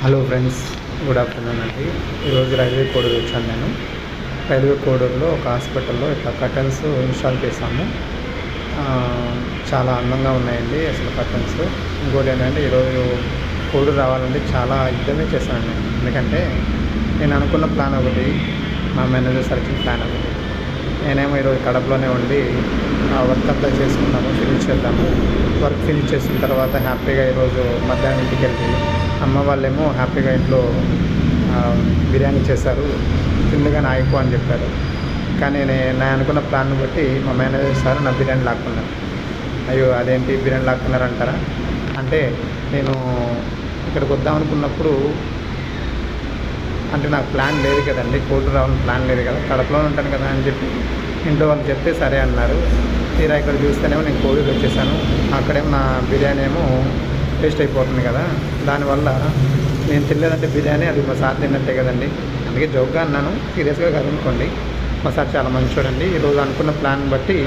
Hello friends, good afternoon అండి. ఈరోజు railway Koduru వచ్చాను నేను. రైల్వే కోడూరులో ఒక హాస్పిటల్లో ఇట్లా కర్టన్స్ ఇన్స్టాల్ చేశాము. చాలా అందంగా ఉన్నాయండి అసలు కర్టన్స్. ఇంకోటి ఏంటంటే ఈరోజు కోడూరు రావాలంటే చాలా ఇబ్బంది చేశాను నేను. ఎందుకంటే నేను అనుకున్న ప్లాన్ ఒకటి, మా మేనేజర్ సర్కిల్ ప్లాన్ ఒకటి. నేనేమో ఈరోజు కడపలోనే ఉండి వర్క్ అంతా చేసుకున్నాము, ఫినిష్ చేద్దాము. వర్క్ ఫినిష్ చేసిన తర్వాత హ్యాపీగా ఈరోజు మధ్యాహ్నం ఇంటికి వెళ్ళి అమ్మ వాళ్ళేమో హ్యాపీగా ఇంట్లో బిర్యానీ చేశారు, తిండిగా ఆగిపో అని చెప్పారు. కానీ నేను అనుకున్న ప్లాన్ బట్టి మా మేనేజర్ సార్ నా బిర్యానీ లాక్కున్నారు. అయ్యో అదేంటి బిర్యానీ లాక్కున్నారంటారా? అంటే నేను ఇక్కడికి వద్దాం అనుకున్నప్పుడు అంటే నాకు ప్లాన్ లేదు కదండి, కోర్టు రావాలని ప్లాన్ లేదు కదా, కడపలో ఉంటాను కదా అని చెప్పి ఇంట్లో వాళ్ళు చెప్తే సరే అన్నారు. తీరా ఇక్కడ చూస్తేనేమో నేను కోడూరు వచ్చేసాను. అక్కడేమో నా బిర్యానీ ఏమో వేస్ట్ అయిపోతుంది కదా, దానివల్ల నేను తినలేదంటే బిర్యానీ అది మా సార్ తిన్నట్టే కదండి. అందుకే జోక్గా అన్నాను, సీరియస్గా కదనుకోండి. మా సార్ చాలా మంచోడండి. ఈరోజు అనుకున్న ప్లాన్ బట్టి